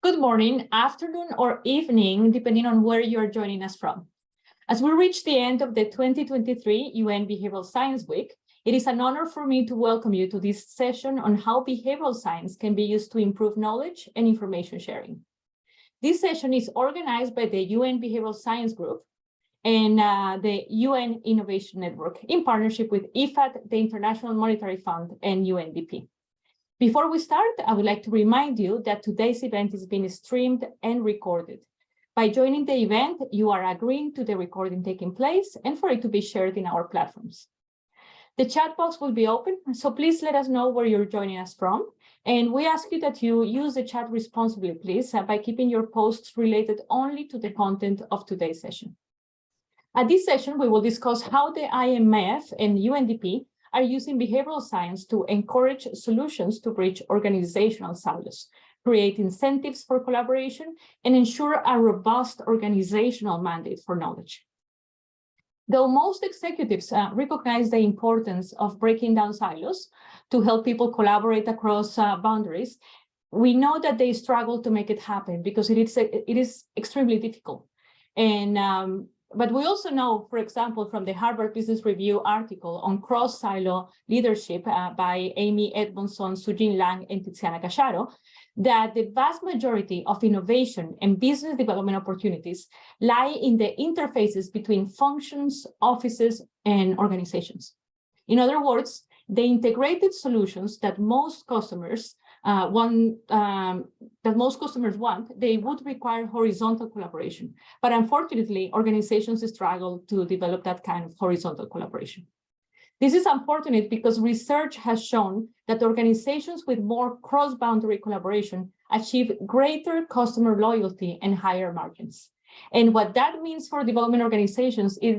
Good morning, afternoon, or evening, depending on where you're joining us from. As we reach the end of the 2023 UN Behavioral Science Week, it is an honor for me to welcome you to this session on how behavioral science can be used to improve knowledge and information sharing. This session is organized by the UN Behavioral Science Group and the UN Innovation Network in partnership with IFAD, the International Monetary Fund, and UNDP. Before we start, I would like to remind you that today's event is being streamed and recorded. By joining the event, you are agreeing to the recording taking place and for it to be shared in our platforms. The chat box will be open, so please let us know where you're joining us from. And we ask you that you use the chat responsibly, please, by keeping your posts related only to the content of today's session. At this session, we will discuss how the IMF and UNDP are using behavioral science to encourage solutions to bridge organizational silos, create incentives for collaboration, and ensure a robust organizational mandate for knowledge. Though most executives recognize the importance of breaking down silos to help people collaborate across boundaries, we know that they struggle to make it happen because it is extremely difficult. But we also know, for example, from the Harvard Business Review article on cross-silo leadership by Amy Edmondson, Sujin Lang, and Tiziana Cacciaro, that the vast majority of innovation and business development opportunities lie in the interfaces between functions, offices, and organizations. In other words, the integrated solutions that most customers want, they would require horizontal collaboration. But unfortunately, organizations struggle to develop that kind of horizontal collaboration. This is unfortunate because research has shown that organizations with more cross-boundary collaboration achieve greater customer loyalty and higher margins. And what that means for development organizations is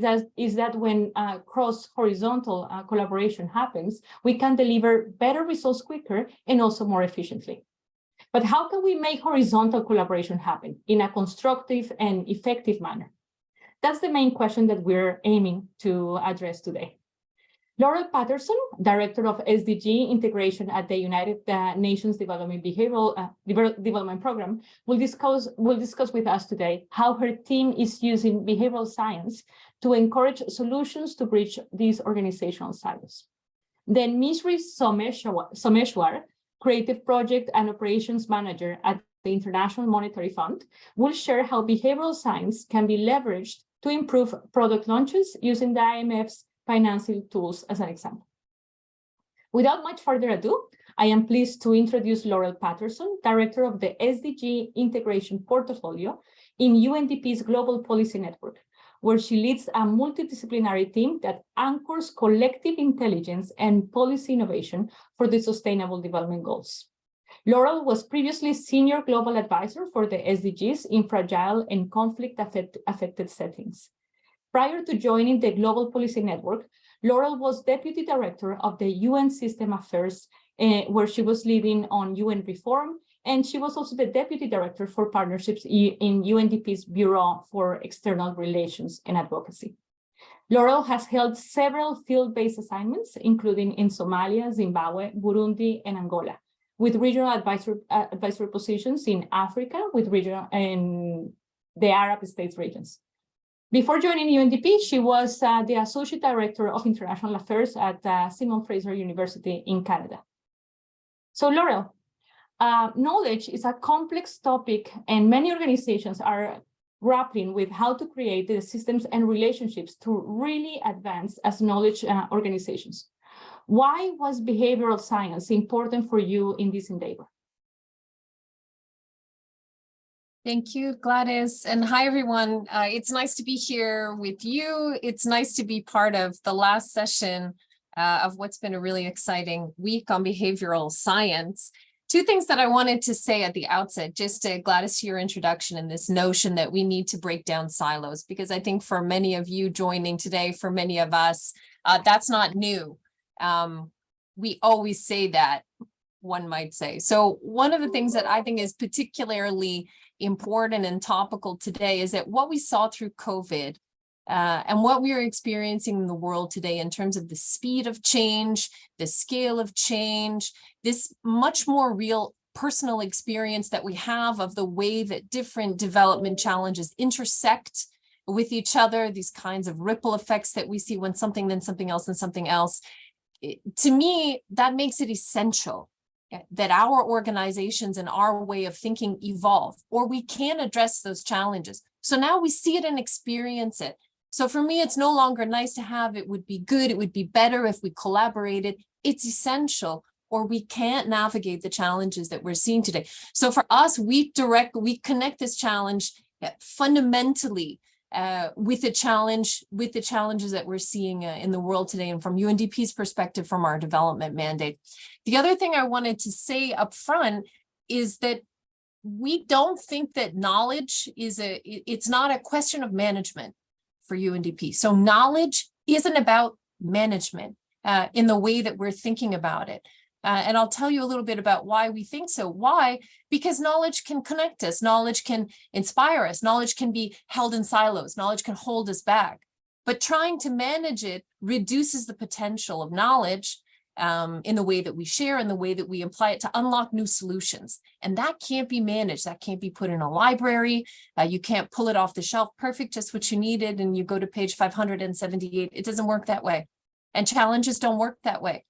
that when cross-horizontal collaboration happens, we can deliver better results quicker and also more efficiently. But how can we make horizontal collaboration happen in a constructive and effective manner? That's the main question that we're aiming to address today. Laurel Patterson, Director of SDG Integration at the United Nations Behavioral Development Program, will discuss with us today how her team is using behavioral science to encourage solutions to bridge these organizational silos. Then Mishri Someshwar, Creative Project and Operations Manager at the International Monetary Fund, will share how behavioral science can be leveraged to improve product launches using the IMF's financing tools as an example. Without much further ado, I am pleased to introduce Laurel Patterson, Director of the SDG Integration Portfolio in UNDP's Global Policy Network, where she leads a multidisciplinary team that anchors collective intelligence and policy innovation for the Sustainable Development Goals. Laurel was previously Senior Global Advisor for the SDGs in fragile and conflict-affected settings. Prior to joining the Global Policy Network, Laurel was Deputy Director of the UN System Affairs, where she was leading on UN reform, and she was also the Deputy Director for Partnerships in UNDP's Bureau for External Relations and Advocacy. Laurel has held several field-based assignments, including in Somalia, Zimbabwe, Burundi, and Angola, with regional advisory positions in Africa, with regional and the Arab States regions. Before joining UNDP, she was the Associate Director of International Affairs at Simon Fraser University in Canada. So Laurel, knowledge is a complex topic and many organizations are grappling with how to create the systems and relationships to really advance as knowledge organizations. Why was behavioral science important for you in this endeavor? Thank you, Gladys. And hi, everyone. It's nice to be here with you. It's nice to be part of the last session of what's been a really exciting week on behavioral science. Two things that I wanted to say at the outset, just to Gladys, your introduction and this notion that we need to break down silos, because I think for many of you joining today, for many of us, that's not new. We always say that, one might say. So one of the things that I think is particularly important and topical today is that what we saw through COVID and what we are experiencing in the world today in terms of the speed of change, the scale of change, this much more real personal experience that we have of the way that different development challenges intersect with each other, these kinds of ripple effects that we see when something, then something else, and something else. To me, that makes it essential that our organizations and our way of thinking evolve, or we can address those challenges. So now we see it and experience it. So for me, it's no longer nice to have, it would be good, it would be better if we collaborated. It's essential, or we can't navigate the challenges that we're seeing today. So for us, we connect this challenge fundamentally with the challenges that we're seeing in the world today, and from UNDP's perspective, from our development mandate. The other thing I wanted to say up front is that we don't think that knowledge it's not a question of management for UNDP. So knowledge isn't about management in the way that we're thinking about it. And I'll tell you a little bit about why we think so. Why? Because knowledge can connect us, knowledge can inspire us, knowledge can be held in silos, knowledge can hold us back. But trying to manage it reduces the potential of knowledge in the way that we share, in the way that we apply it to unlock new solutions. And that can't be managed. That can't be put in a library. You can't pull it off the shelf, perfect, just what you needed, and you go to page 578. It doesn't work that way. And challenges don't work that way.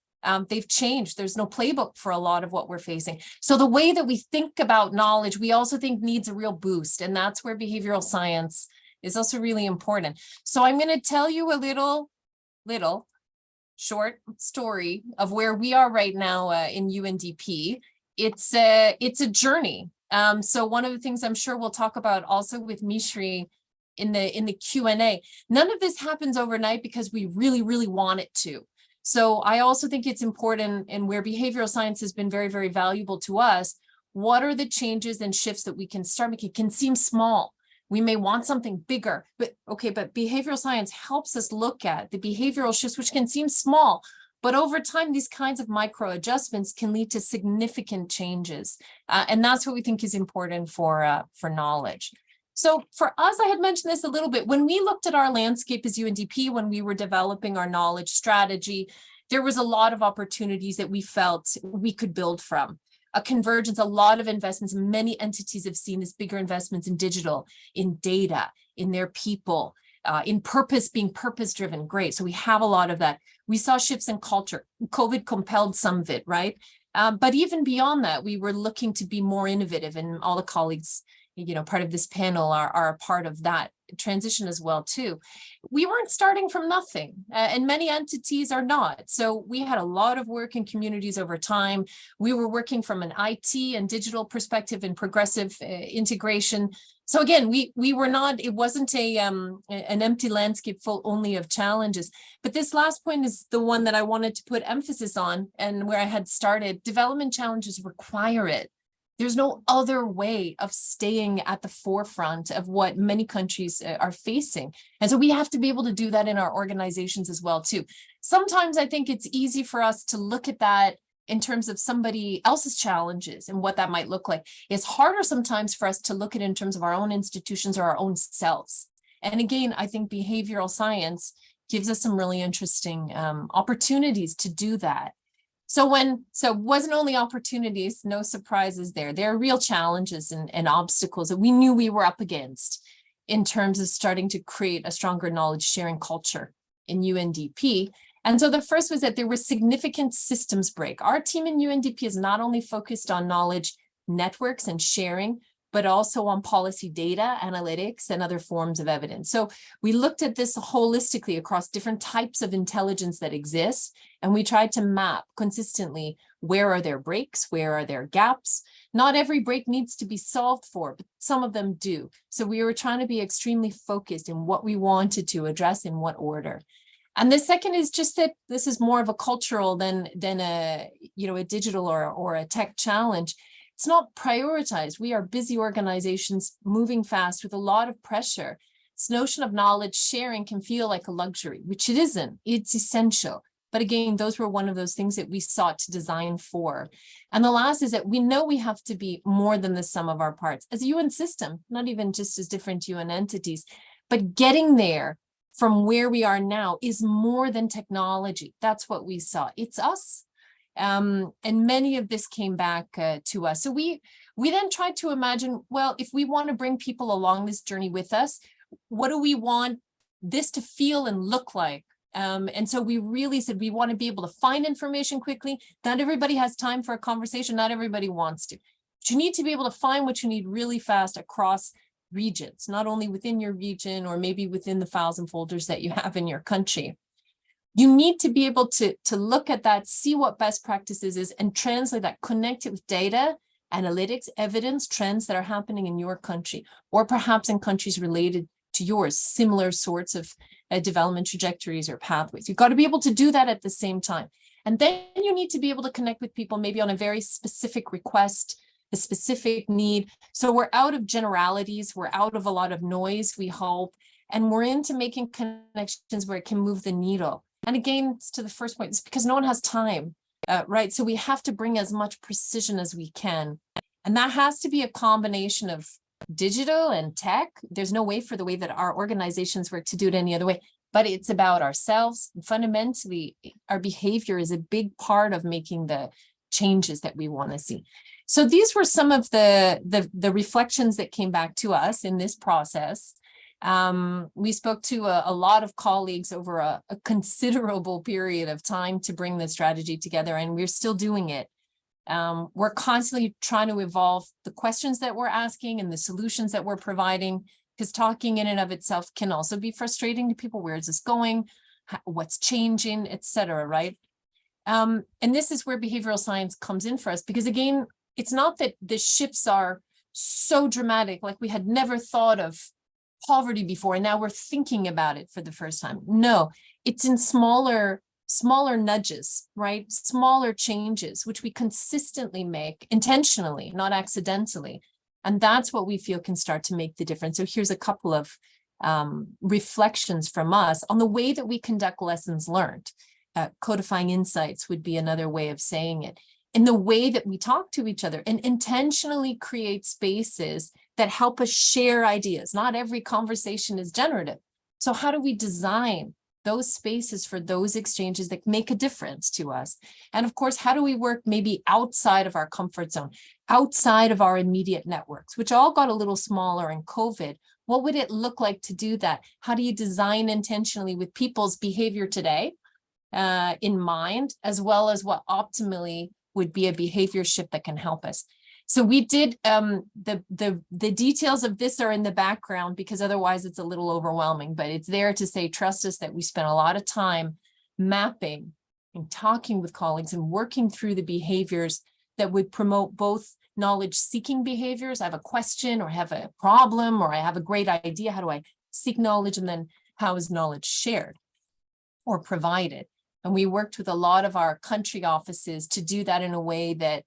They've changed. There's no playbook for a lot of what we're facing. So the way that we think about knowledge, we also think needs a real boost. And that's where behavioral science is also really important. So I'm going to tell you a little short story of where we are right now in UNDP. It's a journey. So one of the things I'm sure we'll talk about also with Mishri in the Q&A, none of this happens overnight because we really, really want it to. So I also think it's important, and where behavioral science has been very, very valuable to us, what are the changes and shifts that we can start making? It can seem small. We may want something bigger, but behavioral science helps us look at the behavioral shifts, which can seem small, but over time, these kinds of micro adjustments can lead to significant changes. And that's what we think is important for knowledge. So for us, I had mentioned this a little bit, when we looked at our landscape as UNDP, when we were developing our knowledge strategy, there was a lot of opportunities that we felt we could build from. A convergence, a lot of investments. Many entities have seen this bigger investments in digital, in data, in their people, in purpose, being purpose-driven. Great. So we have a lot of that. We saw shifts in culture. COVID compelled some of it, right? But even beyond that, we were looking to be more innovative, and all the colleagues, part of this panel are a part of that transition as well too. We weren't starting from nothing, and many entities are not. So we had a lot of work in communities over time. We were working from an IT and digital perspective and progressive integration. So again, we were not, it wasn't an empty landscape full only of challenges. But this last point is the one that I wanted to put emphasis on, and where I had started. Development challenges require it. There's no other way of staying at the forefront of what many countries are facing. And so we have to be able to do that in our organizations as well, too. Sometimes I think it's easy for us to look at that in terms of somebody else's challenges and what that might look like. It's harder sometimes for us to look at it in terms of our own institutions or our own selves. And again, I think behavioral science gives us some really interesting opportunities to do that. So it wasn't only opportunities, no surprises there. There are real challenges and obstacles that we knew we were up against in terms of starting to create a stronger knowledge sharing culture in UNDP. And so the first was that there was significant systems break. Our team in UNDP is not only focused on knowledge networks and sharing, but also on policy data, analytics, and other forms of evidence. So we looked at this holistically across different types of intelligence that exist, and we tried to map consistently where are there breaks, where are there gaps. Not every break needs to be solved for, but some of them do. So we were trying to be extremely focused in what we wanted to address in what order. And the second is just that this is more of a cultural than a digital or a tech challenge. It's not prioritized. We are busy organizations moving fast with a lot of pressure. This notion of knowledge sharing can feel like a luxury, which it isn't. It's essential. But again, those were one of those things that we sought to design for. And the last is that we know we have to be more than the sum of our parts as a UN system, not even just as different UN entities, but getting there from where we are now is more than technology. That's what we saw. It's us. And many of this came back to us. So we then tried to imagine, well, if we want to bring people along this journey with us, what do we want this to feel and look like? And so we really said we want to be able to find information quickly. Not everybody has time for a conversation. Not everybody wants to. But you need to be able to find what you need really fast across regions, not only within your region or maybe within the files and folders that you have in your country. You need to be able to look at that, see what best practices is, and translate that, connect it with data, analytics, evidence, trends that are happening in your country, or perhaps in countries related to yours, similar sorts of development trajectories or pathways. You've got to be able to do that at the same time. And then you need to be able to connect with people maybe on a very specific request, a specific need. So we're out of generalities, we're out of a lot of noise, we hope, and we're into making connections where it can move the needle. And again, it's to the first point, it's because no one has time, right? So we have to bring as much precision as we can. And that has to be a combination of digital and tech. There's no way for the way that our organizations work to do it any other way, but it's about ourselves. Fundamentally, our behavior is a big part of making the changes that we want to see. So these were some of the reflections that came back to us in this process. We spoke to a lot of colleagues over a considerable period of time to bring the strategy together, and we're still doing it. We're constantly trying to evolve the questions that we're asking and the solutions that we're providing, because talking in and of itself can also be frustrating to people. Where is this going? What's changing, et cetera, right? And this is where behavioral science comes in for us, because again, it's not that the shifts are so dramatic, like we had never thought of poverty before, and now we're thinking about it for the first time. No, it's in smaller nudges, right? Smaller changes, which we consistently make intentionally, not accidentally. And that's what we feel can start to make the difference. So here's a couple of reflections from us on the way that we conduct lessons learned. Codifying insights would be another way of saying it. In the way that we talk to each other and intentionally create spaces that help us share ideas. Not every conversation is generative. So how do we design those spaces for those exchanges that make a difference to us? And of course, how do we work maybe outside of our comfort zone, outside of our immediate networks, which all got a little smaller in COVID? What would it look like to do that? How do you design intentionally with people's behavior today in mind, as well as what optimally would be a behavior shift that can help us? So we did, the details of this are in the background because otherwise it's a little overwhelming, but it's there to say, trust us that we spent a lot of time mapping and talking with colleagues and working through the behaviors that would promote both knowledge-seeking behaviors. I have a question, or I have a problem, or I have a great idea. How do I seek knowledge? And then how is knowledge shared or provided? And we worked with a lot of our country offices to do that in a way that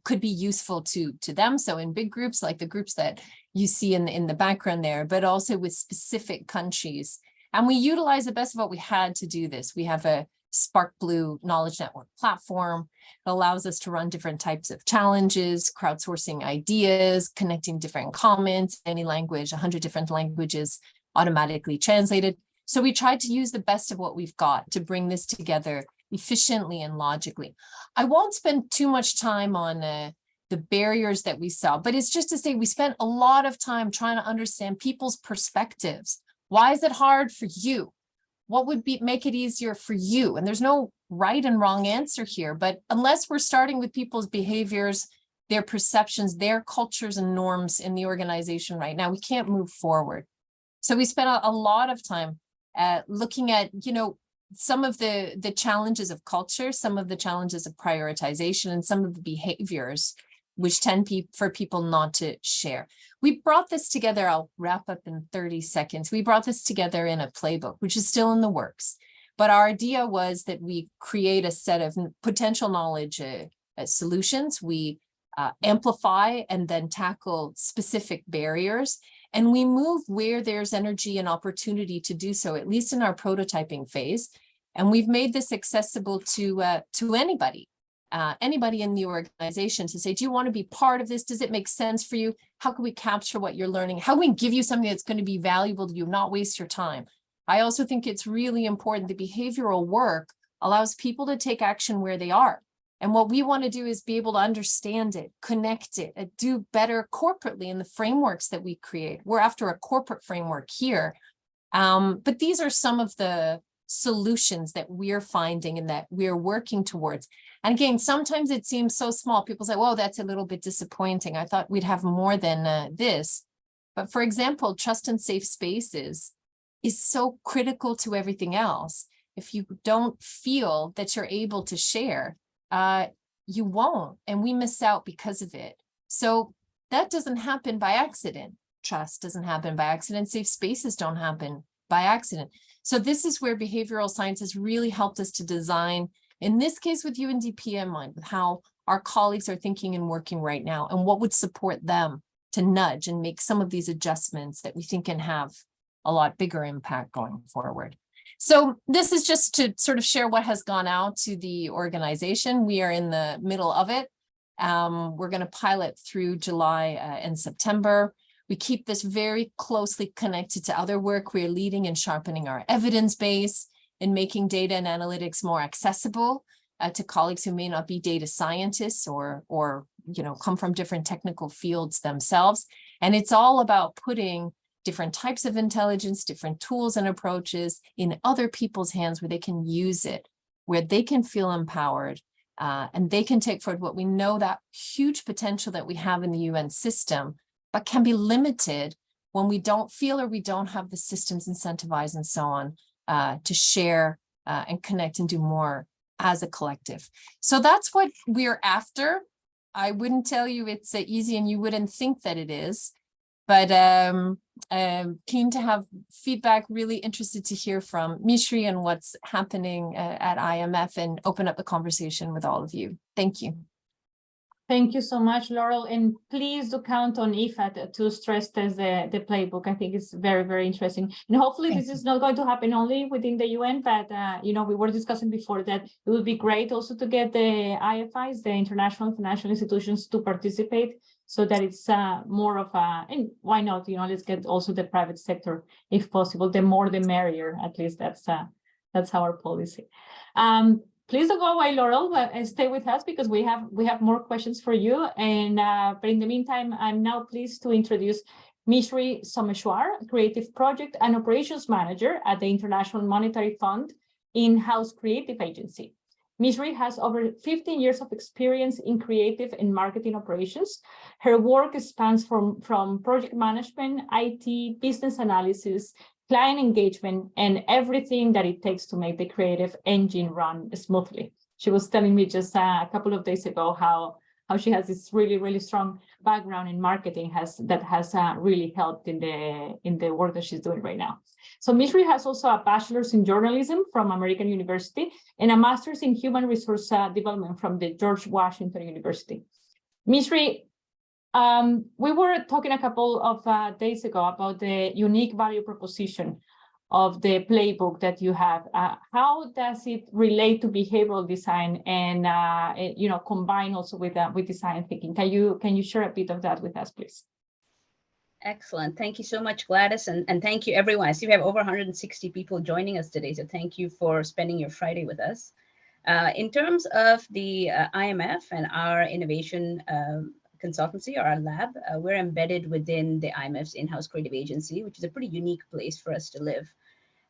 could be useful to them. So in big groups, like the groups that you see in the background there, but also with specific countries. And we utilize the best of what we had to do this. We have a Spark Blue Knowledge Network platform. It allows us to run different types of challenges, crowdsourcing ideas, connecting different comments, any language, 100 different languages automatically translated. So we tried to use the best of what we've got to bring this together efficiently and logically. I won't spend too much time on the barriers that we saw, but it's just to say we spent a lot of time trying to understand people's perspectives. Why is it hard for you? What would make it easier for you? And there's no right and wrong answer here, but unless we're starting with people's behaviors, their perceptions, their cultures and norms in the organization right now, we can't move forward. So we spent a lot of time looking at, some of the challenges of culture, some of the challenges of prioritization, and some of the behaviors which tend for people not to share. We brought this together. I'll wrap up in 30 seconds. We brought this together in a playbook, which is still in the works. But our idea was that we create a set of potential knowledge solutions. We amplify and then tackle specific barriers. And we move where there's energy and opportunity to do so, at least in our prototyping phase. And we've made this accessible to anybody in the organization to say, do you want to be part of this? Does it make sense for you? How can we capture what you're learning? How can we give you something that's going to be valuable to you, not waste your time? I also think it's really important. The behavioral work allows people to take action where they are. And what we want to do is be able to understand it, connect it, and do better corporately in the frameworks that we create. We're after a corporate framework here. But these are some of the solutions that we're finding and that we're working towards. And again, sometimes it seems so small. People say, "Whoa, that's a little bit disappointing. I thought we'd have more than this." But for example, trust and safe spaces is so critical to everything else. If you don't feel that you're able to share, you won't, and we miss out because of it. So that doesn't happen by accident. Trust doesn't happen by accident. Safe spaces don't happen by accident. So this is where behavioral science has really helped us to design, in this case with UNDP in mind, with how our colleagues are thinking and working right now, and what would support them to nudge and make some of these adjustments that we think can have a lot bigger impact going forward. So this is just to sort of share what has gone out to the organization. We are in the middle of it. We're going to pilot through July and September. We keep this very closely connected to other work. We're leading and sharpening our evidence base and making data and analytics more accessible to colleagues who may not be data scientists or come from different technical fields themselves. And it's all about putting different types of intelligence, different tools and approaches in other people's hands where they can use it, where they can feel empowered, and they can take forward what we know, that huge potential that we have in the UN system, but can be limited when we don't feel or we don't have the systems incentivized and so on to share and connect and do more as a collective. So that's what we're after. I wouldn't tell you it's easy, and you wouldn't think that it is, but keen to have feedback, really interested to hear from Mishri and what's happening at IMF, and open up the conversation with all of you. Thank you. Thank you so much, Laurel. And please do count on IFAD to stress test the playbook. I think it's very, very interesting. And hopefully this is not going to happen only within the UN, but, we were discussing before that it would be great also to get the IFIs, the international financial institutions, to participate, so that it's more of a, and why not, let's get also the private sector if possible. The more the merrier. At least that's our policy. Please don't go away, Laurel, but stay with us because we have more questions for you. And but in the meantime, I'm now pleased to introduce Mishri Someshwar, Creative Project and Operations Manager at the International Monetary Fund in-house creative agency. Mishri has over 15 years of experience in creative and marketing operations. Her work spans from project management, IT, business analysis, client engagement, and everything that it takes to make the creative engine run smoothly. She was telling me just a couple of days ago how she has this really, really strong background in marketing that has really helped in the work that she's doing right now. So Mishri has also a bachelor's in journalism from American University and a master's in human resource development from the George Washington University. Mishri, we were talking a couple of days ago about the unique value proposition of the playbook that you have. How does it relate to behavioral design and combine also with design thinking? Can you share a bit of that with us, please? Excellent. Thank you so much, Gladys. And thank you, everyone. I see we have over 160 people joining us today. So thank you for spending your Friday with us. In terms of the IMF and our innovation consultancy, or our lab, we're embedded within the IMF's in-house creative agency, which is a pretty unique place for us to live.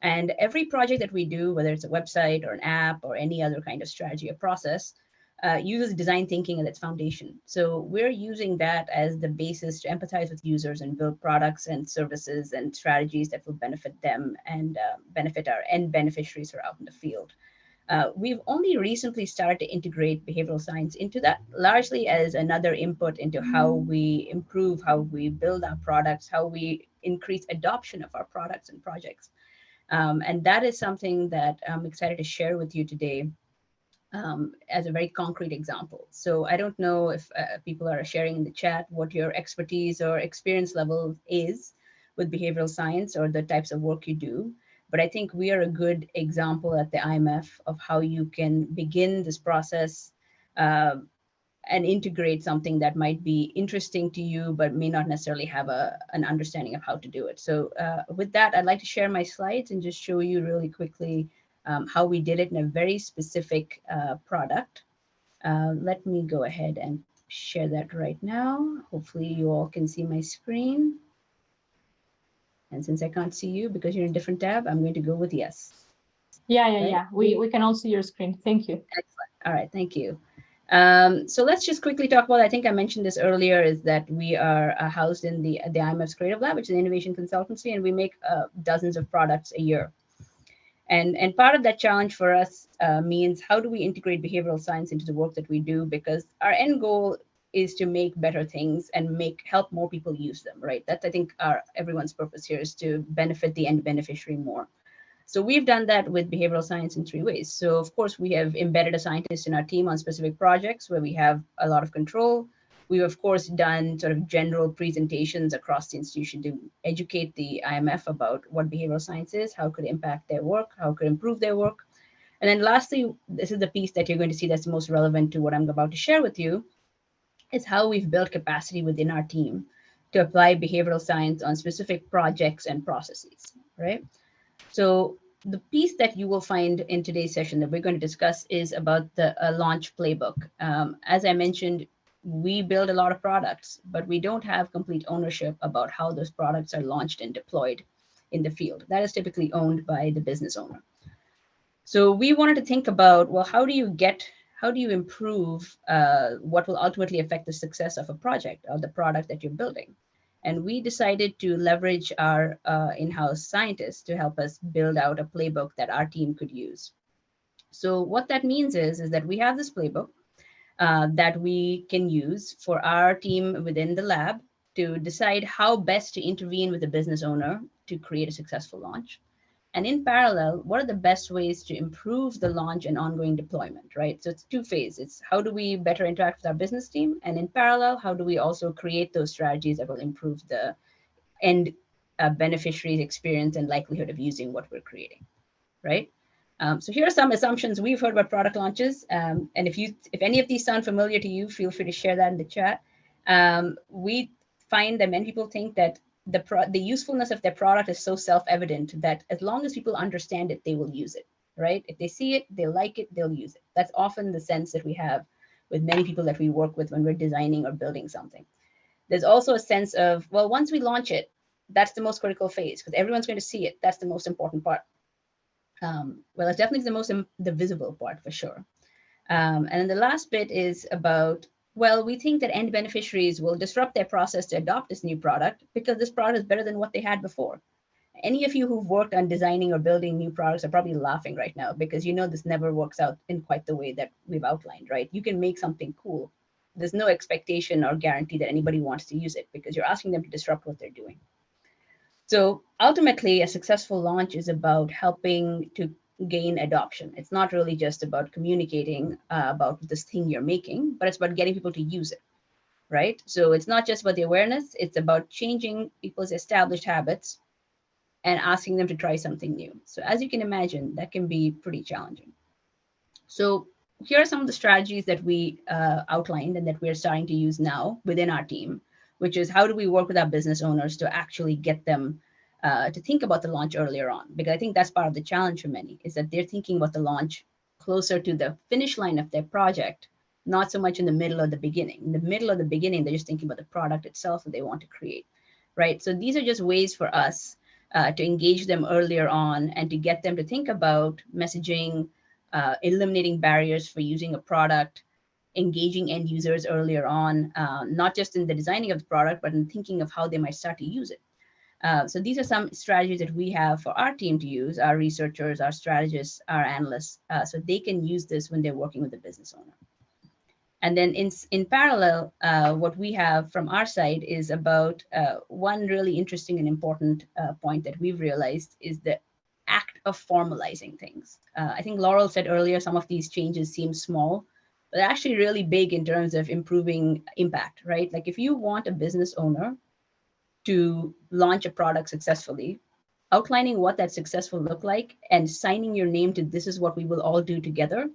And every project that we do, whether it's a website or an app or any other kind of strategy or process, uses design thinking as its foundation. So we're using that as the basis to empathize with users and build products and services and strategies that will benefit them and benefit our end beneficiaries who are out in the field. We've only recently started to integrate behavioral science into that, largely as another input into how we improve, how we build our products, how we increase adoption of our products and projects. And that is something that I'm excited to share with you today as a very concrete example. So I don't know if people are sharing in the chat what your expertise or experience level is with behavioral science or the types of work you do. But I think we are a good example at the IMF of how you can begin this process and integrate something that might be interesting to you, but may not necessarily have an understanding of how to do it. So with that, I'd like to share my slides and just show you really quickly how we did it in a very specific product. Let me go ahead and share that right now. Hopefully you all can see my screen. And since I can't see you because you're in a different tab, I'm going to go with yes. Yeah. We can all see your screen. Thank you. Excellent. All right, thank you. So let's just quickly talk about, I think I mentioned this earlier, is that we are housed in the IMF's Creative Lab, which is an innovation consultancy, and we make dozens of products a year. And part of that challenge for us means how do we integrate behavioral science into the work that we do? Because our end goal is to make better things and help more people use them, right? That's, I think, everyone's purpose here is to benefit the end beneficiary more. So we've done that with behavioral science in 3 ways. So of course, we have embedded a scientist in our team on specific projects where we have a lot of control. We've of course done sort of general presentations across the institution to educate the IMF about what behavioral science is, how it could impact their work, how it could improve their work. And then lastly, this is the piece that you're going to see that's the most relevant to what I'm about to share with you, is how we've built capacity within our team to apply behavioral science on specific projects and processes, right? So the piece that you will find in today's session that we're going to discuss is about the launch playbook. As I mentioned, we build a lot of products, but we don't have complete ownership about how those products are launched and deployed in the field. That is typically owned by the business owner. So we wanted to think about, well, how do you improve what will ultimately affect the success of a project or the product that you're building? And we decided to leverage our in-house scientists to help us build out a playbook that our team could use. So what that means is that we have this playbook that we can use for our team within the lab to decide how best to intervene with the business owner to create a successful launch. And in parallel, what are the best ways to improve the launch and ongoing deployment, right? So it's 2 phases. It's how do we better interact with our business team? And in parallel, how do we also create those strategies that will improve the end beneficiary's experience and likelihood of using what we're creating, right? So here are some assumptions we've heard about product launches. And if any of these sound familiar to you, feel free to share that in the chat. We find that many people think that the usefulness of their product is so self-evident that as long as people understand it, they will use it, right? If they see it, they'll like it, they'll use it. That's often the sense that we have with many people that we work with when we're designing or building something. There's also a sense of, well, once we launch it, that's the most critical phase because everyone's going to see it. That's the most important part. Well, it's definitely the visible part for sure. And then the last bit is about, well, we think that end beneficiaries will disrupt their process to adopt this new product because this product is better than what they had before. Any of you who've worked on designing or building new products are probably laughing right now because you know this never works out in quite the way that we've outlined, right? You can make something cool. There's no expectation or guarantee that anybody wants to use it because you're asking them to disrupt what they're doing. So ultimately, a successful launch is about helping to gain adoption. It's not really just about communicating about this thing you're making, but it's about getting people to use it, right? So it's not just about the awareness, it's about changing people's established habits and asking them to try something new. So as you can imagine, that can be pretty challenging. So here are some of the strategies that we outlined and that we're starting to use now within our team, which is how do we work with our business owners to actually get them to think about the launch earlier on? Because I think that's part of the challenge for many, is that they're thinking about the launch closer to the finish line of their project, not so much in the middle or the beginning. In the middle or the beginning, they're just thinking about the product itself that they want to create, right? So these are just ways for us to engage them earlier on and to get them to think about messaging, eliminating barriers for using a product, engaging end users earlier on, not just in the designing of the product, but in thinking of how they might start to use it. So these are some strategies that we have for our team to use, our researchers, our strategists, our analysts, so they can use this when they're working with the business owner. And then in parallel, what we have from our side is about one really interesting and important point that we've realized is the act of formalizing things. I think Laurel said earlier, some of these changes seem small, but they're actually really big in terms of improving impact, right? Like if you want a business owner to launch a product successfully, outlining what that success will look like and signing your name to this is what we will all do together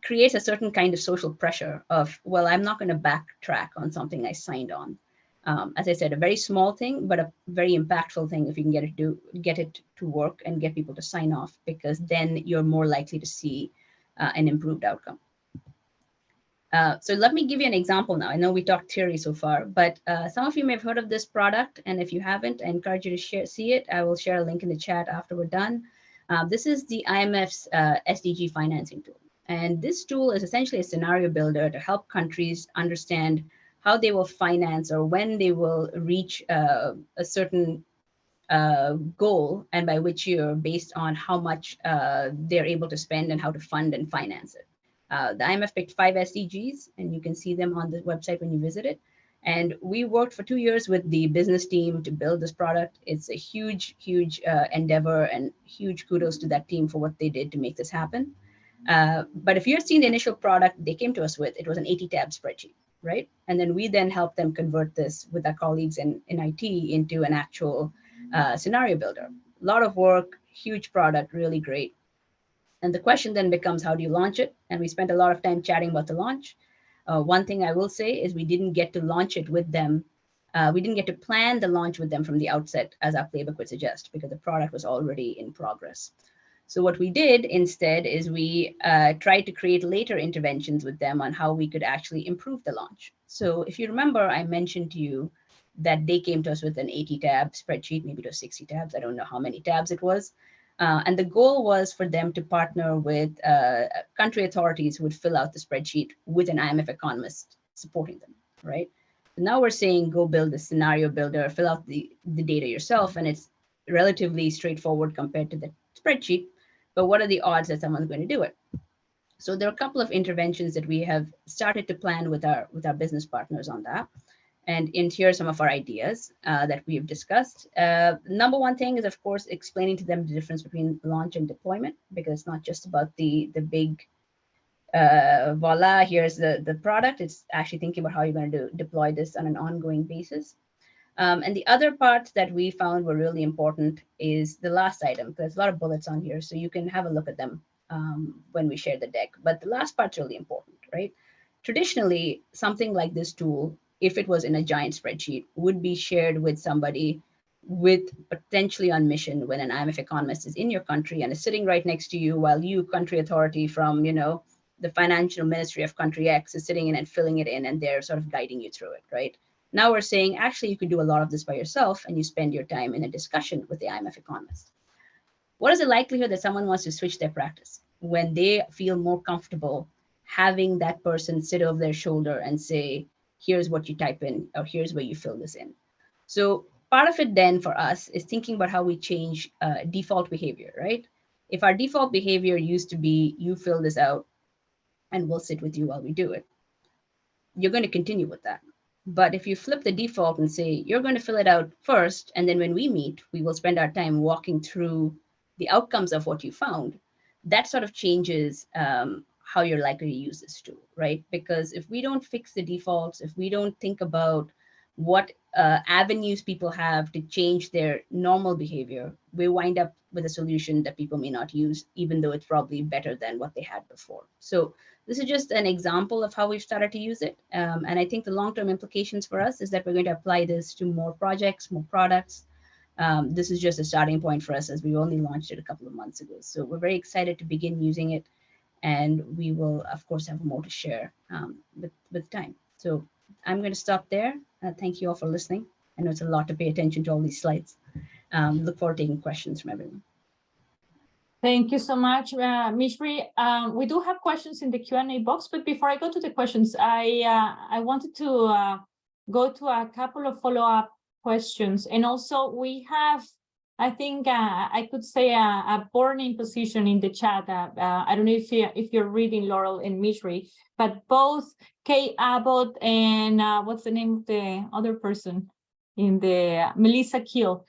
creates a certain kind of social pressure of, well, I'm not going to backtrack on something I signed on. As I said, a very small thing, but a very impactful thing if you can get it to work and get people to sign off, because then you're more likely to see an improved outcome. So let me give you an example now. I know we talked theory so far, but some of you may have heard of this product. And if you haven't, I encourage you to see it. I will share a link in the chat after we're done. This is the IMF's SDG financing tool. And this tool is essentially a scenario builder to help countries understand how they will finance or when they will reach a certain goal, and by which year, based on how much they're able to spend and how to fund and finance it. The IMF picked 5 SDGs, and you can see them on the website when you visit it. And we worked for 2 years with the business team to build this product. It's a huge, huge endeavor, and huge kudos to that team for what they did to make this happen. But if you had seen the initial product they came to us with, it was an 80-tab spreadsheet, right? And then we helped them convert this with our colleagues in IT into an actual scenario builder. A lot of work, huge product, really great. And the question then becomes, how do you launch it? And we spent a lot of time chatting about the launch. One thing I will say is we didn't get to launch it with them. We didn't get to plan the launch with them from the outset, as our playbook would suggest, because the product was already in progress. So what we did instead is we tried to create later interventions with them on how we could actually improve the launch. So if you remember, I mentioned to you that they came to us with an 80-tab spreadsheet, maybe it was 60 tabs. I don't know how many tabs it was. And the goal was for them to partner with country authorities who would fill out the spreadsheet with an IMF economist supporting them, right? So now we're saying, go build a scenario builder, fill out the data yourself, and it's relatively straightforward compared to the spreadsheet. But what are the odds that someone's going to do it? So there are a couple of interventions that we have started to plan with our business partners on that. And here are some of our ideas that we have discussed. Number one thing is, of course, explaining to them the difference between launch and deployment, because it's not just about the big, voila, here's the product. It's actually thinking about how you're going to deploy this on an ongoing basis. And the other part that we found were really important is the last item. There's a lot of bullets on here, so you can have a look at them when we share the deck. But the last part's really important, right? Traditionally, something like this tool, if it was in a giant spreadsheet, would be shared with somebody with potentially on mission when an IMF economist is in your country and is sitting right next to you, while you, country authority from, the financial ministry of country X, is sitting in and filling it in, and they're sort of guiding you through it, right? Now we're saying, actually, you could do a lot of this by yourself, and you spend your time in a discussion with the IMF economist. What is the likelihood that someone wants to switch their practice when they feel more comfortable having that person sit over their shoulder and say, here's what you type in, or here's where you fill this in? So part of it then for us is thinking about how we change default behavior, right? If our default behavior used to be, you fill this out and we'll sit with you while we do it, you're going to continue with that. But if you flip the default and say, you're going to fill it out first, and then when we meet, we will spend our time walking through the outcomes of what you found, that sort of changes how you're likely to use this tool, right? Because if we don't fix the defaults, if we don't think about what avenues people have to change their normal behavior, we wind up with a solution that people may not use, even though it's probably better than what they had before. So this is just an example of how we've started to use it. And I think the long-term implications for us is that we're going to apply this to more projects, more products. This is just a starting point for us, as we only launched it a couple of months ago. So we're very excited to begin using it. And we will, of course, have more to share with time. So I'm going to stop there. Thank you all for listening. I know it's a lot to pay attention to all these slides. Look forward to taking questions from everyone. Thank you so much, Mishri. We do have questions in the Q&A box, but before I go to the questions, I wanted to go to a couple of follow-up questions. And also we have, I think I could say a burning position in the chat. I don't know if you're reading, Laurel and Mishri, but both Kay Abbott and what's the name of the other person in the Melissa Keel,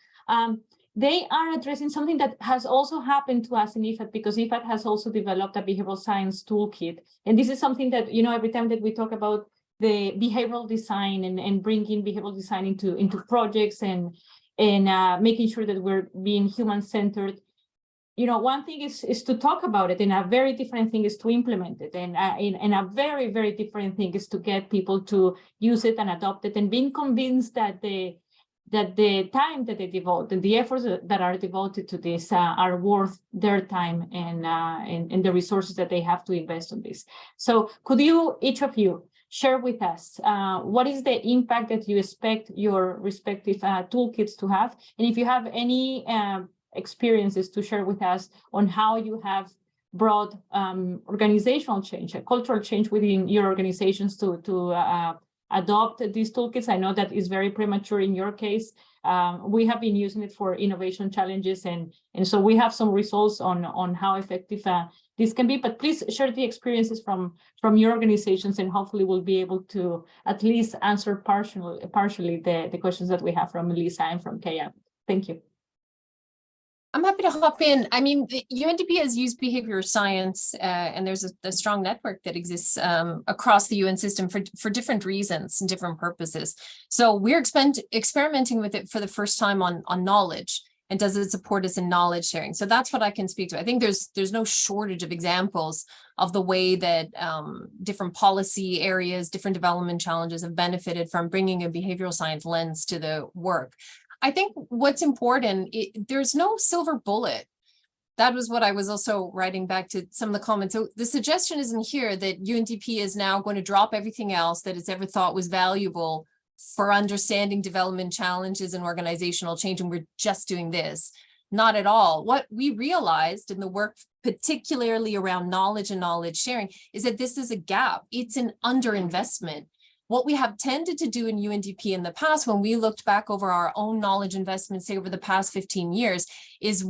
they are addressing something that has also happened to us in IFAD, because IFAD has also developed a behavioral science toolkit. And this is something that, every time that we talk about the behavioral design and bringing behavioral design into projects and making sure that we're being human-centered, one thing is to talk about it, and a very different thing is to implement it. And a very, very different thing is to get people to use it and adopt it, and being convinced that the that the time that they devote and the efforts that are devoted to this are worth their time and the resources that they have to invest on this. So could you, each of you, share with us what is the impact that you expect your respective toolkits to have? And if you have any experiences to share with us on how you have brought organizational change, a cultural change within your organizations to adopt these toolkits. I know that is very premature in your case. We have been using it for innovation challenges, and so we have some results on how effective this can be. But please share the experiences from your organizations, and hopefully we'll be able to at least answer partially the questions that we have from Melissa and from Kaya. Thank you. I'm happy to hop in. I mean, the UNDP has used behavioral science, and there's a strong network that exists across the UN system for different reasons and different purposes. So we're experimenting with it for the first time on knowledge, and does it support us in knowledge sharing? So that's what I can speak to. I think there's no shortage of examples of the way that different policy areas, different development challenges have benefited from bringing a behavioral science lens to the work. I think what's important, there's no silver bullet. That was what I was also writing back to some of the comments. So the suggestion isn't here that UNDP is now going to drop everything else that it's ever thought was valuable for understanding development challenges and organizational change, and we're just doing this. Not at all. What we realized in the work, particularly around knowledge and knowledge sharing, is that this is a gap. It's an underinvestment. What we have tended to do in UNDP in the past, when we looked back over our own knowledge investments, say over the past 15 years, is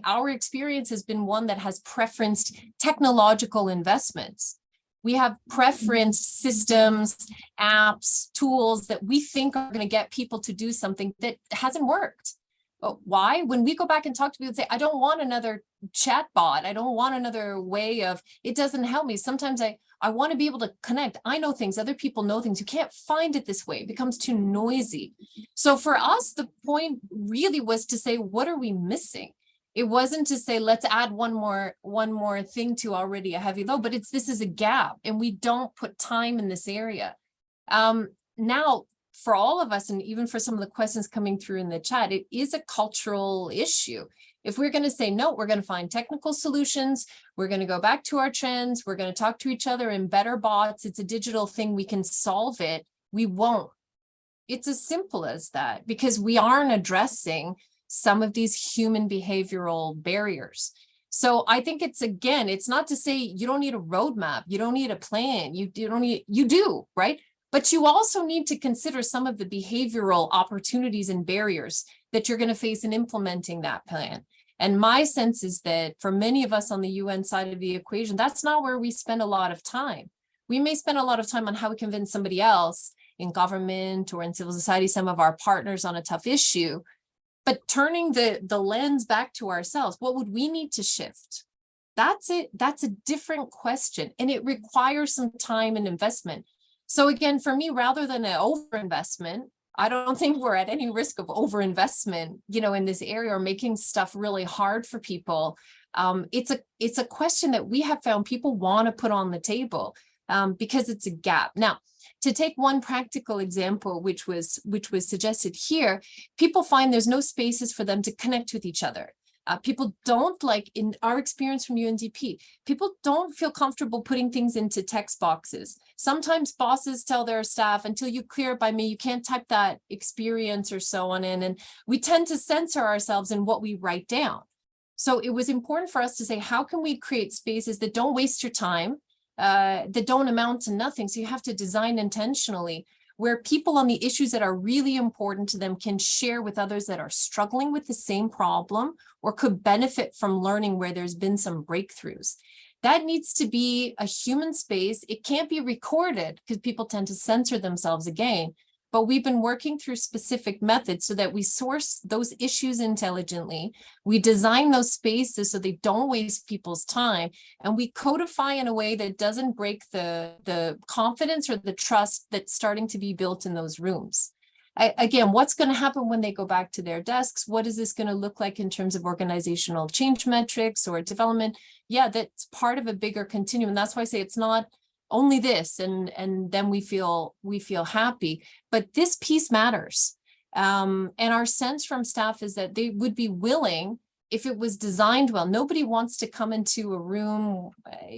our experience has been one that has preferenced technological investments. We have preferenced systems, apps, tools that we think are going to get people to do something that hasn't worked. But why? When we go back and talk to people and say, I don't want another chat bot. I don't want another way of, it doesn't help me. Sometimes I want to be able to connect. I know things, other people know things. You can't find it this way. It becomes too noisy. So for us, the point really was to say, what are we missing? It wasn't to say, let's add one more thing to already a heavy load, but this is a gap, and we don't put time in this area. Now, for all of us, and even for some of the questions coming through in the chat, it is a cultural issue. If we're going to say, no, we're going to find technical solutions, we're going to go back to our trends, we're going to talk to each other in better bots, it's a digital thing, we can solve it, we won't. It's as simple as that, because we aren't addressing some of these human behavioral barriers. So I think it's not to say you don't need a roadmap, you don't need a plan, you do, right? But you also need to consider some of the behavioral opportunities and barriers that you're going to face in implementing that plan. And my sense is that for many of us on the UN side of the equation, that's not where we spend a lot of time. We may spend a lot of time on how we convince somebody else in government or in civil society, some of our partners on a tough issue, but turning the lens back to ourselves, what would we need to shift? That's it. That's a different question, and it requires some time and investment. So again, for me, rather than an overinvestment, I don't think we're at any risk of overinvestment, in this area, or making stuff really hard for people. It's a question that we have found people want to put on the table because it's a gap. Now, to take one practical example, which was suggested here, people find there's no spaces for them to connect with each other. People don't, like in our experience from UNDP, people don't feel comfortable putting things into text boxes. Sometimes bosses tell their staff, until you clear it by me, you can't type that experience or so on in. And we tend to censor ourselves in what we write down. So it was important for us to say, how can we create spaces that don't waste your time, that don't amount to nothing? So you have to design intentionally, where people on the issues that are really important to them can share with others that are struggling with the same problem or could benefit from learning where there's been some breakthroughs. That needs to be a human space. It can't be recorded because people tend to censor themselves again. But we've been working through specific methods so that we source those issues intelligently. We design those spaces so they don't waste people's time. And we codify in a way that doesn't break the confidence or the trust that's starting to be built in those rooms. Again, what's going to happen when they go back to their desks? What is this going to look like in terms of organizational change metrics or development? Yeah, that's part of a bigger continuum. That's why I say it's not only this and then we feel happy, but this piece matters. And our sense from staff is that they would be willing if it was designed well. Nobody wants to come into a room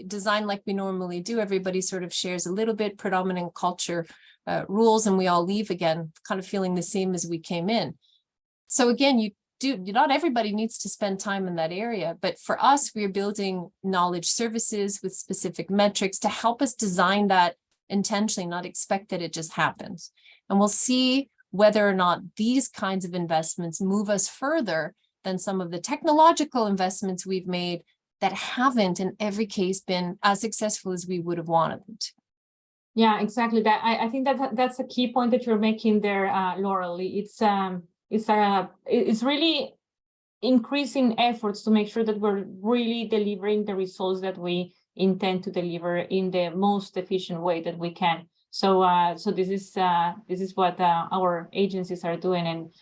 designed like we normally do. Everybody sort of shares a little bit, predominant culture rules, and we all leave again, kind of feeling the same as we came in. So again, not everybody needs to spend time in that area, but for us, we're building knowledge services with specific metrics to help us design that intentionally, not expect that it just happens. And we'll see whether or not these kinds of investments move us further than some of the technological investments we've made that haven't in every case been as successful as we would have wanted them to. Yeah, exactly. That I think that's a key point that you're making there, Laurel. It's really increasing efforts to make sure that we're really delivering the results that we intend to deliver in the most efficient way that we can. So this is what our agencies are doing. And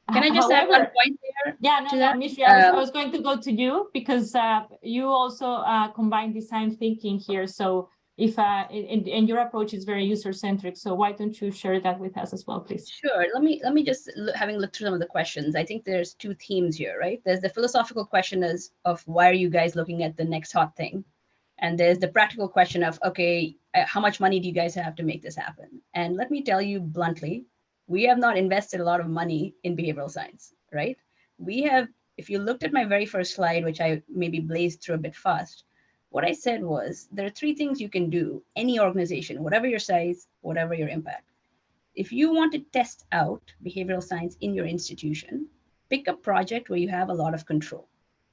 can I just add one point there? Yeah, no, Mishri, I was going to go to you because you also combine design thinking here. So if and your approach is very user-centric, so why don't you share that with us as well, please? Sure. Let me just, having looked through some of the questions, I think there's two themes here, right? There's the philosophical question of why are you guys looking at the next hot thing? And there's the practical question of, okay, how much money do you guys have to make this happen? And let me tell you bluntly, we have not invested a lot of money in behavioral science, right? We have, if you looked at my very first slide, which I maybe blazed through a bit fast, what I said was, there are three things you can do, any organization, whatever your size, whatever your impact. If you want to test out behavioral science in your institution, pick a project where you have a lot of control,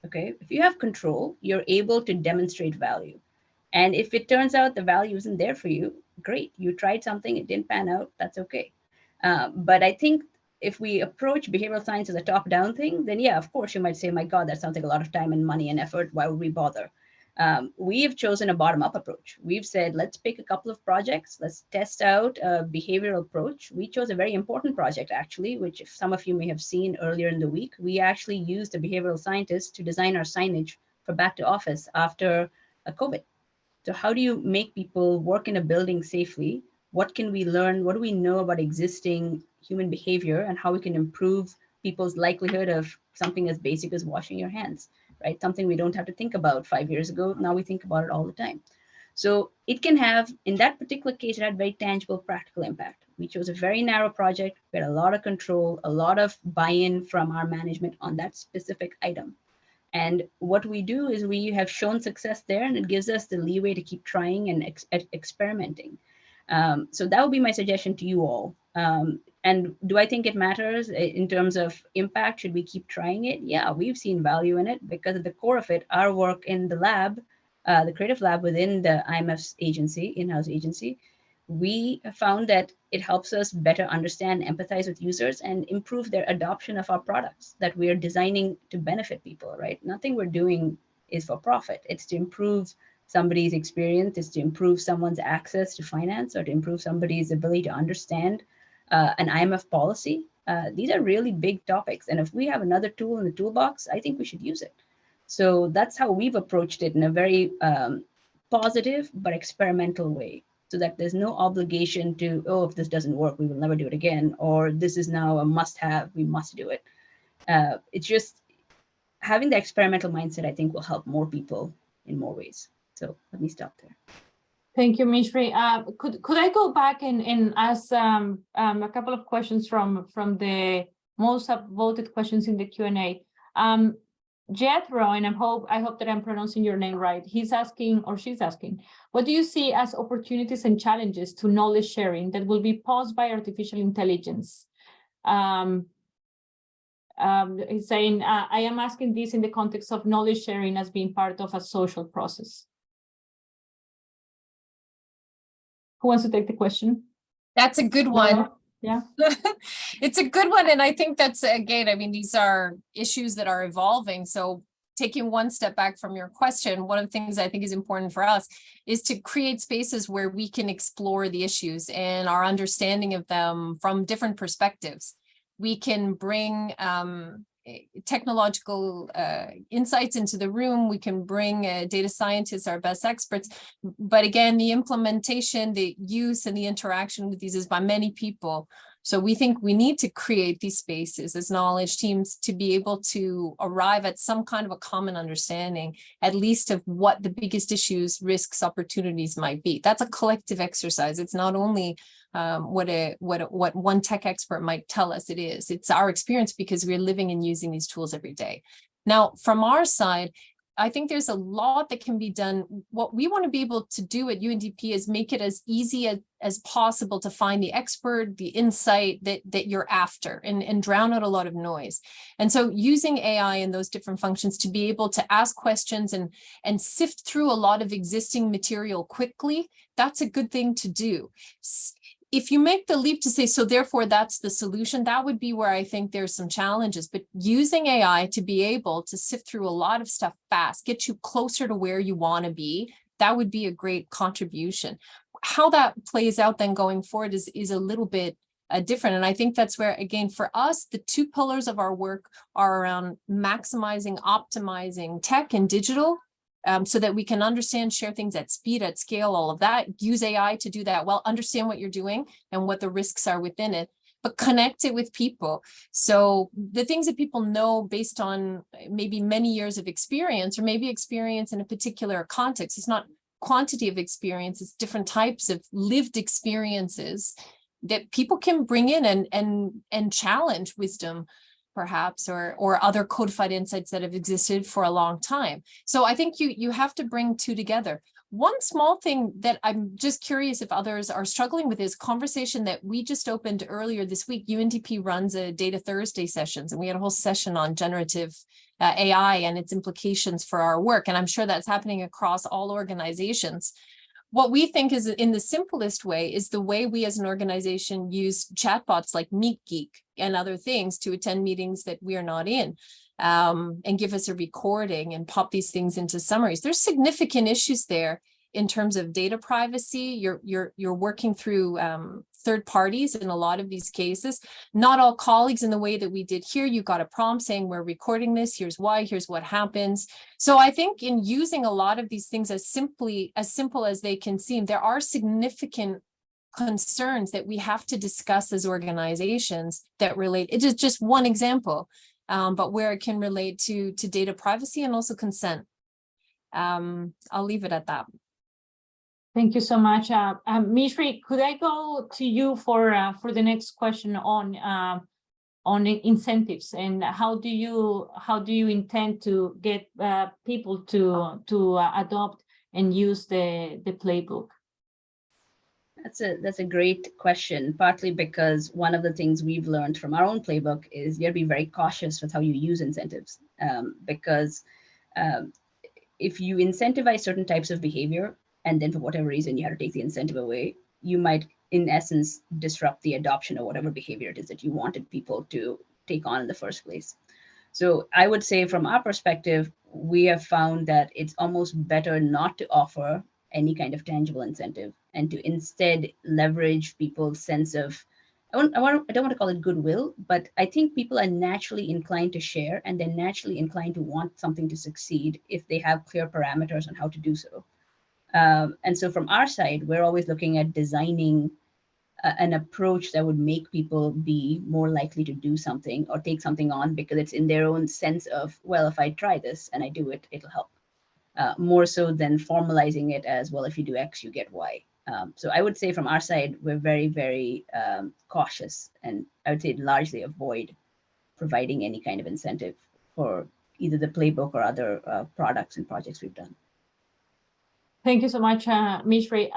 okay? If you have control, you're able to demonstrate value. And if it turns out the value isn't there for you, great, you tried something, it didn't pan out, that's okay. But I think if we approach behavioral science as a top-down thing, then yeah, of course, you might say, my God, that sounds like a lot of time and money and effort, why would we bother? We have chosen a bottom-up approach. We've said, let's pick a couple of projects. Let's test out a behavioral approach. We chose a very important project, actually, which if some of you may have seen earlier in the week, we actually used a behavioral scientist to design our signage for back to office after COVID. So how do you make people work in a building safely? What can we learn? What do we know about existing human behavior and how we can improve people's likelihood of something as basic as washing your hands? Right? Something we don't have to think about 5 years ago. Now we think about it all the time. So it can have, in that particular case, it had very tangible practical impact. We chose a very narrow project. We had a lot of control, a lot of buy-in from our management on that specific item. And what we do is we have shown success there, and it gives us the leeway to keep trying and experimenting. So that would be my suggestion to you all. And do I think it matters in terms of impact? Should we keep trying it? Yeah, we've seen value in it because at the core of it, our work in the lab, the creative lab within the IMF's agency, in-house agency, we found that it helps us better understand, empathize with users and improve their adoption of our products that we are designing to benefit people, right? Nothing we're doing is for profit. It's to improve somebody's experience, is to improve someone's access to finance or to improve somebody's ability to understand an IMF policy. These are really big topics. And if we have another tool in the toolbox, I think we should use it. So that's how we've approached it in a very positive but experimental way, so that there's no obligation to, oh, if this doesn't work, we will never do it again, or this is now a must-have, we must do it. It's just having the experimental mindset, I think, will help more people in more ways. So let me stop there. Thank you, Mishri. Could I go back and ask a couple of questions from the most voted questions in the Q&A? Jethro, and I hope that I'm pronouncing your name right. He's asking, or she's asking, what do you see as opportunities and challenges to knowledge sharing that will be posed by artificial intelligence? He's saying, I am asking this in the context of knowledge sharing as being part of a social process. Who wants to take the question? That's a good one. Yeah. It's a good one. And I think that's, again, I mean, these are issues that are evolving. So taking one step back from your question, one of the things I think is important for us is to create spaces where we can explore the issues and our understanding of them from different perspectives. We can bring technological insights into the room. We can bring data scientists, our best experts. But again, the implementation, the use and the interaction with these is by many people. So we think we need to create these spaces as knowledge teams to be able to arrive at some kind of a common understanding, at least of what the biggest issues, risks, opportunities might be. That's a collective exercise. It's not only what one tech expert might tell us it is. It's our experience because we're living and using these tools every day. Now, from our side, I think there's a lot that can be done. What we want to be able to do at UNDP is make it as easy as possible to find the expert, the insight that you're after, and drown out a lot of noise. And so using AI and those different functions to be able to ask questions and sift through a lot of existing material quickly, that's a good thing to do. If you make the leap to say, so therefore that's the solution, that would be where I think there's some challenges. But using AI to be able to sift through a lot of stuff fast, get you closer to where you want to be, that would be a great contribution. How that plays out then going forward is a little bit different. And I think that's where, again, for us, the two pillars of our work are around maximizing, optimizing tech and digital, so that we can understand, share things at speed, at scale, all of that, use AI to do that well, understand what you're doing and what the risks are within it, but connect it with people. So the things that people know based on maybe many years of experience, or maybe experience in a particular context, it's not quantity of experience, it's different types of lived experiences that people can bring in and challenge wisdom, perhaps, or other codified insights that have existed for a long time. So I think you have to bring two together. One small thing that I'm just curious if others are struggling with is conversation that we just opened earlier this week. UNDP runs a Data Thursday sessions, and we had a whole session on generative AI and its implications for our work. And I'm sure that's happening across all organizations. What we think is, in the simplest way, is the way we as an organization use chatbots like MeetGeek and other things to attend meetings that we are not in, and give us a recording and pop these things into summaries. There's significant issues there in terms of data privacy. You're working through third parties in a lot of these cases. Not all colleagues in the way that we did here. You got a prompt saying, we're recording this, here's why, here's what happens. So I think in using a lot of these things as simple as they can seem, there are significant concerns that we have to discuss as organizations that relate. It is just one example, but where it can relate to data privacy and also consent. I'll leave it at that. Thank you so much. Mishri, could I go to you for the next question on incentives, and how do you intend to get people to adopt and use the playbook? That's a great question, partly because one of the things we've learned from our own playbook is you have to be very cautious with how you use incentives, because if you incentivize certain types of behavior, and then for whatever reason you have to take the incentive away, you might, in essence, disrupt the adoption of whatever behavior it is that you wanted people to take on in the first place. So I would say from our perspective, we have found that it's almost better not to offer any kind of tangible incentive, and to instead leverage people's sense of, I don't want to call it goodwill, but I think people are naturally inclined to share, and they're naturally inclined to want something to succeed if they have clear parameters on how to do so. And so from our side, we're always looking at designing an approach that would make people be more likely to do something or take something on because it's in their own sense of, well, if I try this and I do it, it'll help. More so than formalizing it as, well, if you do X, you get Y. So I would say from our side, we're very, very cautious, and I would say largely avoid providing any kind of incentive for either the playbook or other products and projects we've done. Thank you so much, Mishri.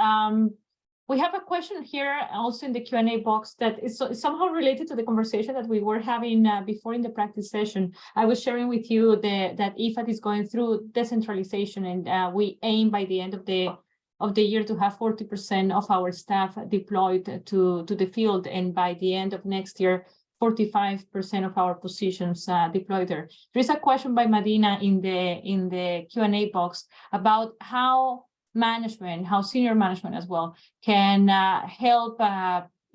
We have a question here also in the Q&A box that is somehow related to the conversation that we were having before in the practice session. I was sharing with you that IFAD is going through decentralization, and we aim by the end of the year to have 40% of our staff deployed to the field, and by the end of next year, 45% of our positions deployed there. There is a question by Madina in the Q&A box about how senior management as well can help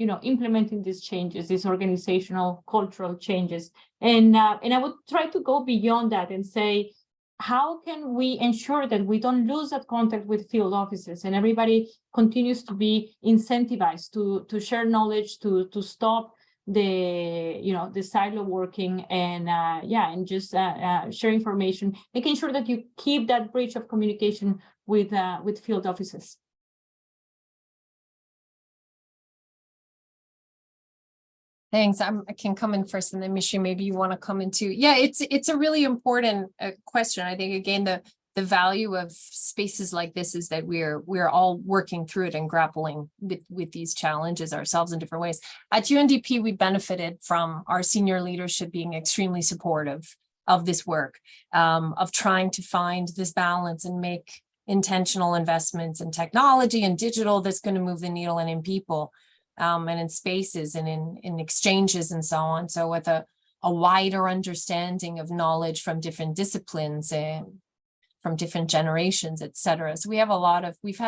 implementing these changes, these organizational cultural changes. And I would try to go beyond that and say, how can we ensure that we don't lose that contact with field officers and everybody continues to be incentivized to share knowledge, to stop the silo working, and and just share information, making sure that you keep that bridge of communication with field offices. Thanks. I can come in first, and then Mishi, maybe you want to come in too. Yeah, it's a really important question. I think, again, the value of spaces like this is that we're all working through it and grappling with these challenges ourselves in different ways. At UNDP, we benefited from our senior leadership being extremely supportive of this work, of trying to find this balance and make intentional investments in technology and digital that's going to move the needle, and in people. And in spaces and in exchanges and so on. So with a wider understanding of knowledge from different disciplines and from different generations, et cetera. So we've had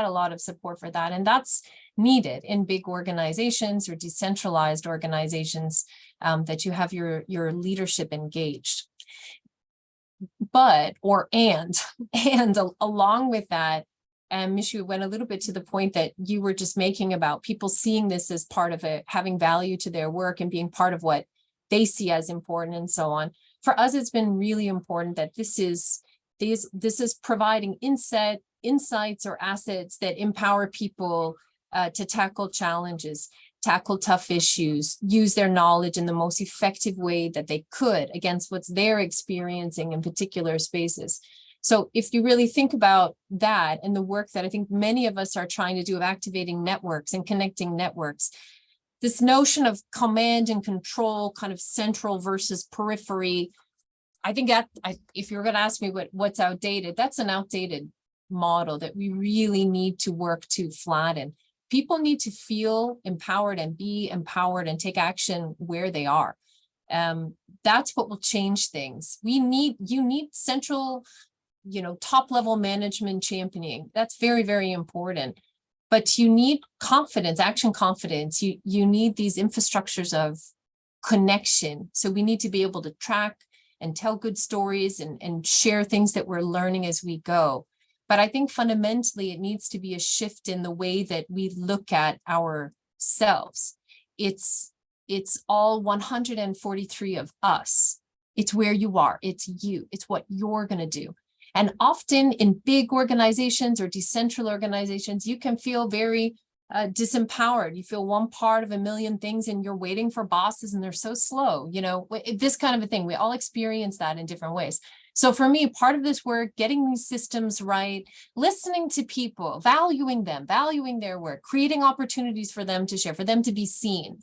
a lot of support for that. And that's needed in big organizations or decentralized organizations, that you have your leadership engaged. But, and along with that, and Mishu went a little bit to the point that you were just making about people seeing this as part of it, having value to their work and being part of what they see as important and so on. For us, it's been really important that this is providing insights or assets that empower people to tackle challenges, tackle tough issues, use their knowledge in the most effective way that they could against what they're experiencing in particular spaces. So if you really think about that and the work that I think many of us are trying to do of activating networks and connecting networks, this notion of command and control, kind of central versus periphery, I think that if you're going to ask me what's outdated, that's an outdated model that we really need to work to flatten. People need to feel empowered and be empowered and take action where they are. That's what will change things. You need central, top level management championing. That's very, very important. But you need confidence, action confidence. You need these infrastructures of connection. So we need to be able to track and tell good stories and share things that we're learning as we go. But I think fundamentally it needs to be a shift in the way that we look at ourselves. It's all 143 of us. It's where you are. It's you. It's what you're going to do. And often in big organizations or decentralized organizations, you can feel very disempowered. You feel one part of a million things and you're waiting for bosses and they're so slow, this kind of a thing. We all experience that in different ways. So for me, part of this work, getting these systems right, listening to people, valuing them, valuing their work, creating opportunities for them to share, for them to be seen.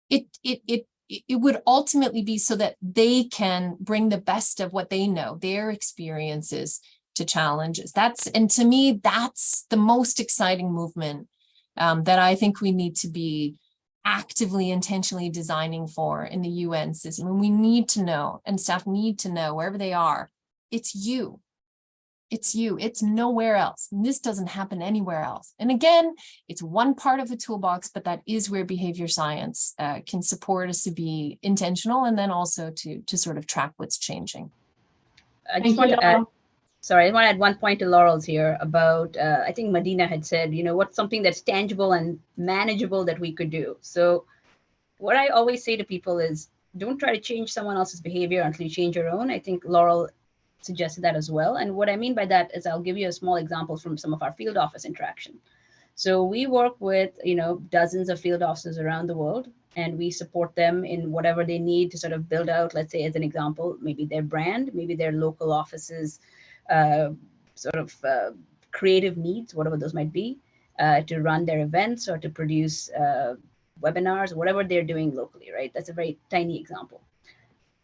It would ultimately be so that they can bring the best of what they know, their experiences to challenges. And to me, that's the most exciting movement that I think we need to be actively, intentionally designing for in the UN system. And we need to know, and staff need to know wherever they are, it's you. It's you. It's nowhere else. And this doesn't happen anywhere else. And again, it's one part of a toolbox, but that is where behavior science can support us to be intentional and then also to sort of track what's changing. I just want to add, I want to add one point to Laurel's here about, I think Medina had said, what's something that's tangible and manageable that we could do. So what I always say to people is, don't try to change someone else's behavior until you change your own. I think Laurel suggested that as well. And what I mean by that is I'll give you a small example from some of our field office interaction. So we work with, dozens of field offices around the world, and we support them in whatever they need to sort of build out, let's say, as an example, maybe their brand, maybe their local offices, creative needs, whatever those might be, to run their events or to produce webinars, whatever they're doing locally, right? That's a very tiny example.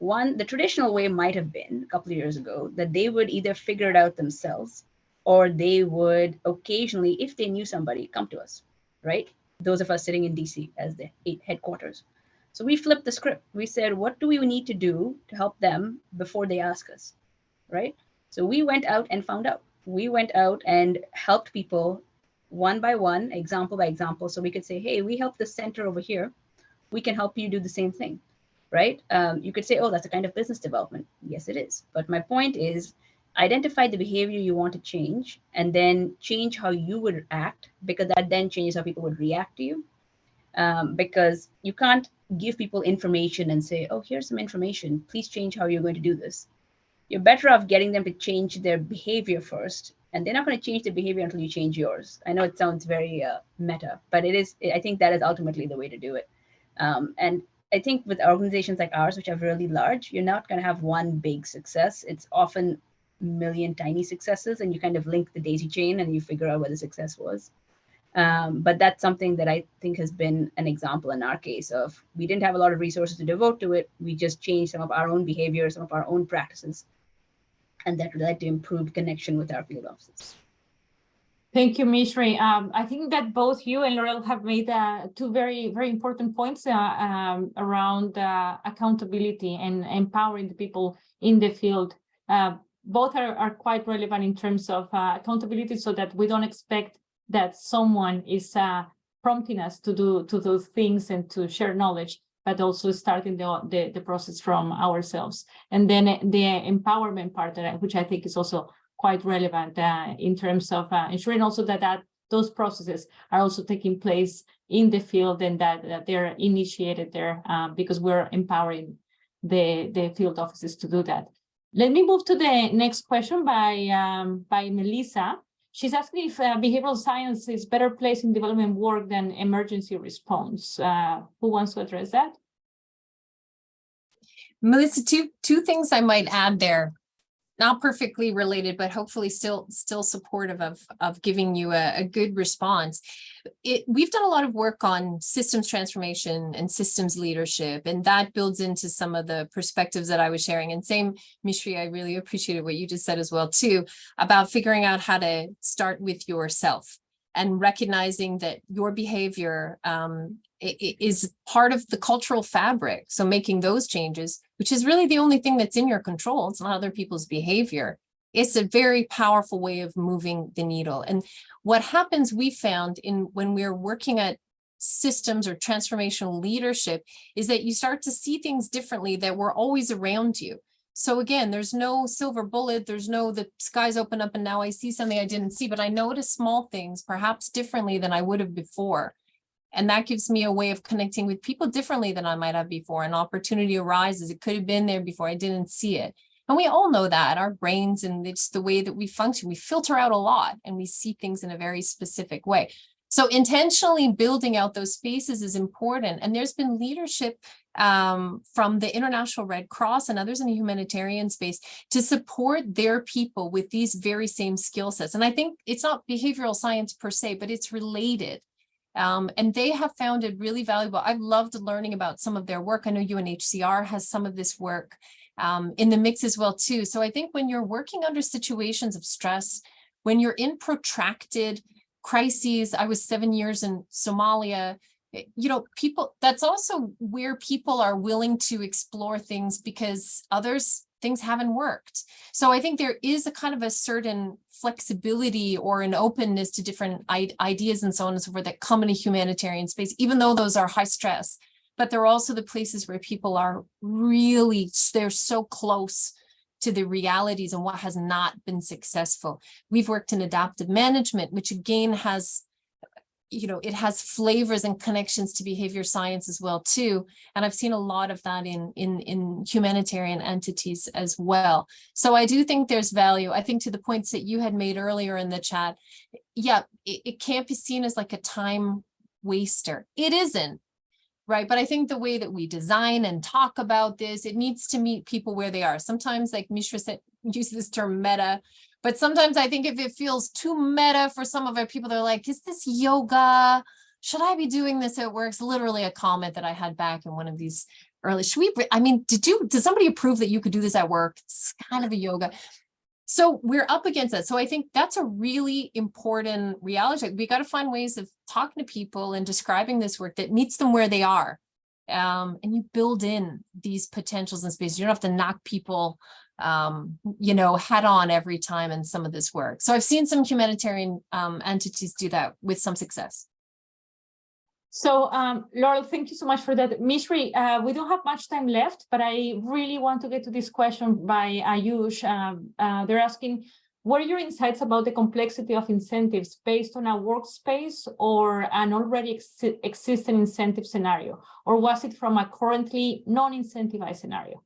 The traditional way might have been a couple of years ago that they would either figure it out themselves or they would occasionally, if they knew somebody, come to us, right? Those of us sitting in DC as the headquarters. So we flipped the script. We said, what do we need to do to help them before they ask us, right? So we went out and found out. We went out and helped people one by one, example by example. So we could say, hey, we help the center over here. We can help you do the same thing. Right? You could say, oh, that's a kind of business development. Yes, it is. But my point is, identify the behavior you want to change and then change how you would act, because that then changes how people would react to you. Because you can't give people information and say, oh, here's some information, please change how you're going to do this. You're better off getting them to change their behavior first. And they're not going to change their behavior until you change yours. I know it sounds very meta, but I think that is ultimately the way to do it. And I think with organizations like ours, which are really large, you're not going to have one big success. It's often a million tiny successes, and you kind of link the daisy chain and you figure out where the success was. But that's something that I think has been an example in our case of, we didn't have a lot of resources to devote to it. We just changed some of our own behavior, some of our own practices, and that led to improved connection with our field offices. Thank you, Mishri. I think that both you and Laurel have made two very, very important points around accountability and empowering the people in the field. Both are quite relevant in terms of accountability, so that we don't expect that someone is prompting us to do those things and to share knowledge, but also starting the process from ourselves. And then the empowerment part, which I think is also quite relevant in terms of ensuring also that those processes are also taking place in the field, and that they're initiated there because we're empowering the field offices to do that. Let me move to the next question by Melissa. She's asking if behavioral science is better placed in development work than emergency response. Who wants to address that? Melissa, two things I might add there. Not perfectly related, but hopefully still supportive of giving you a good response. We've done a lot of work on systems transformation and systems leadership, and that builds into some of the perspectives that I was sharing. And same, Mishri, I really appreciated what you just said as well too, about figuring out how to start with yourself and recognizing that your behavior is part of the cultural fabric. So making those changes, which is really the only thing that's in your control, it's not other people's behavior. It's a very powerful way of moving the needle. And what happens, we found when we're working at systems or transformational leadership, is that you start to see things differently that were always around you. So again, there's no silver bullet, there's no the skies open up and now I see something I didn't see, but I notice small things perhaps differently than I would have before. And that gives me a way of connecting with people differently than I might have before. An opportunity arises. It could have been there before, I didn't see it. And we all know that our brains and it's the way that we function, we filter out a lot and we see things in a very specific way. So intentionally building out those spaces is important. And there's been leadership from the International Red Cross and others in the humanitarian space to support their people with these very same skill sets. And I think it's not behavioral science per se, but it's related. And they have found it really valuable. I've loved learning about some of their work. I know UNHCR has some of this work in the mix as well too. So I think when you're working under situations of stress, when you're in protracted crises, I was 7 years in Somalia, people, that's also where people are willing to explore things because things haven't worked. So I think there is a kind of a certain flexibility or an openness to different ideas and so on and so forth that come in a humanitarian space, even though those are high stress, but they're also the places where people are really, they're so close to the realities and what has not been successful. We've worked in adaptive management, which again has, it has flavors and connections to behavior science as well too. And I've seen a lot of that in humanitarian entities as well. So I do think there's value. I think to the points that you had made earlier in the chat, yeah, it can't be seen as like a time waster. It isn't. Right. But I think the way that we design and talk about this, it needs to meet people where they are. Sometimes, like Mishra said, use this term meta, but sometimes I think if it feels too meta for some of our people, they're like, is this yoga? Should I be doing this at work? It's literally a comment that I had back in one of these early, did somebody approve that you could do this at work? It's kind of a yoga. So we're up against that. So I think that's a really important reality. We got to find ways of talking to people and describing this work that meets them where they are. And you build in these potentials and spaces. You don't have to knock people, head on every time in some of this work. So I've seen some humanitarian entities do that with some success. So, Laurel, thank you so much for that. Mishri, we don't have much time left, but I really want to get to this question by Ayush. They're asking, were your insights about the complexity of incentives based on a workspace or an already existing incentive scenario? Or was it from a currently non-incentivized scenario?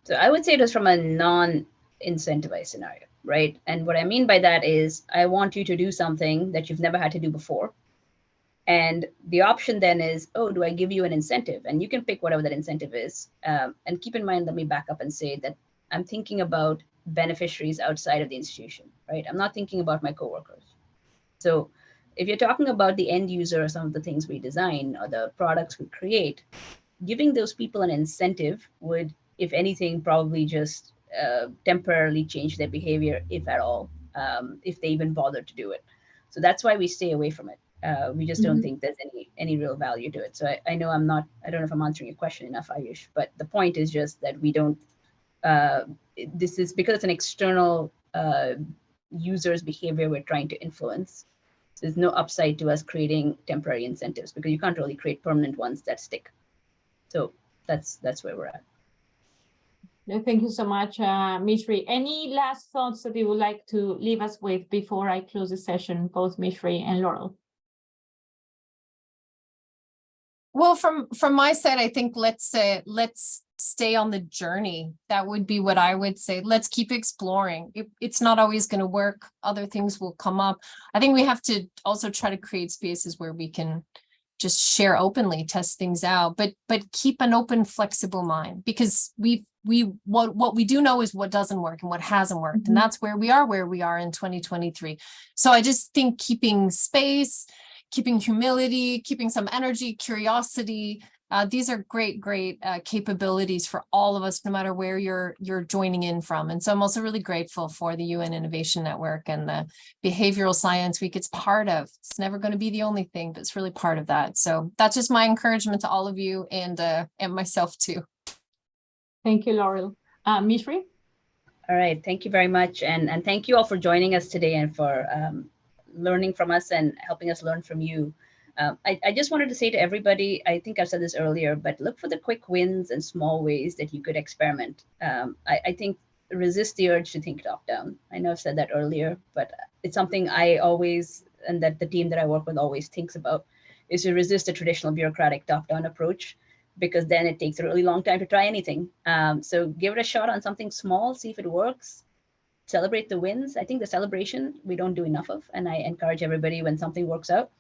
So I would say it was from a non-incentivized scenario, right? And what I mean by that is I want you to do something that you've never had to do before. And the option then is, oh, do I give you an incentive? And you can pick whatever that incentive is. And keep in mind, let me back up and say that I'm thinking about beneficiaries outside of the institution, right? I'm not thinking about my coworkers. So if you're talking about the end user or some of the things we design or the products we create, giving those people an incentive would, if anything, probably just temporarily change their behavior, if at all, if they even bother to do it. So that's why we stay away from it. We just don't think there's any real value to it. So I know I don't know if I'm answering your question enough, Ayush, but the point is just that we don't, this is because it's an external user's behavior we're trying to influence. So there's no upside to us creating temporary incentives because you can't really create permanent ones that stick. So that's where we're at. Thank you so much, Mishri. Any last thoughts that you would like to leave us with before I close the session, both Mishri and Laurel? Well, from my side, I think let's stay on the journey. That would be what I would say. Let's keep exploring. It's not always going to work. Other things will come up. I think we have to also try to create spaces where we can just share openly, test things out, but keep an open, flexible mind, because what we do know is what doesn't work and what hasn't worked. And that's where we are in 2023. So I just think keeping space, keeping humility, keeping some energy, curiosity, these are great capabilities for all of us, no matter where you're joining in from. And so I'm also really grateful for the UN Innovation Network and the Behavioral Science Week it's part of. It's never going to be the only thing, but it's really part of that. So that's just my encouragement to all of you and myself too. Thank you, Laurel. Mishri? All right, thank you very much. And thank you all for joining us today and for learning from us and helping us learn from you. I just wanted to say to everybody, I think I've said this earlier, but look for the quick wins and small ways that you could experiment. I think resist the urge to think top down. I know I've said that earlier, but it's something I always, and that the team that I work with always thinks about, is to resist a traditional bureaucratic top down approach, because then it takes a really long time to try anything. So give it a shot on something small, see if it works. Celebrate the wins. I think the celebration we don't do enough of, and I encourage everybody when something works out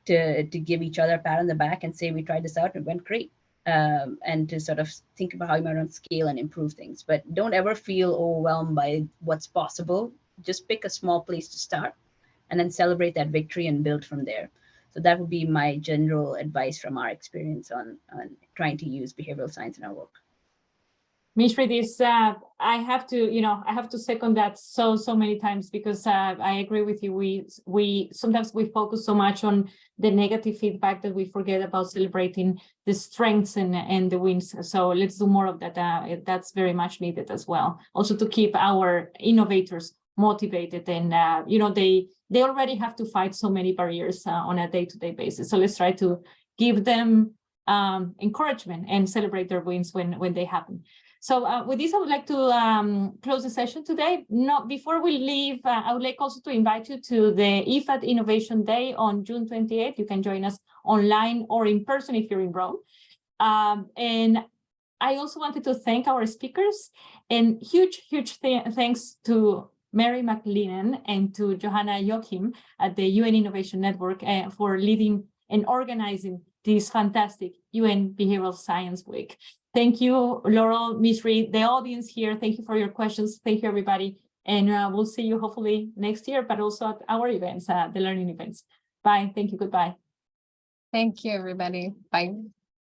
to give each other a pat on the back and say, we tried this out, it went great. And to sort of think about how you might scale and improve things. But don't ever feel overwhelmed by what's possible. Just pick a small place to start and then celebrate that victory and build from there. So that would be my general advice from our experience on trying to use behavioral science in our work. Mishri, this I have to second that so many times, because I agree with you. We sometimes focus so much on the negative feedback that we forget about celebrating the strengths and the wins. So let's do more of that. That's very much needed as well. Also to keep our innovators motivated, and they already have to fight so many barriers on a day-to-day basis. So let's try to give them encouragement and celebrate their wins when they happen. So with this, I would like to close the session today. Before we leave, I would like also to invite you to the IFAD Innovation Day on June 28th. You can join us online or in person if you're in Rome. And I also wanted to thank our speakers, and huge thanks to Mary McLennan and to Johanna Joachim at the UN Innovation Network for leading and organizing this fantastic UN Behavioral Science Week. Thank you, Laurel, Mishri, the audience here. Thank you for your questions. Thank you, everybody. And we'll see you hopefully next year, but also at our events, the learning events. Bye. Thank you. Goodbye. Thank you, everybody. Bye.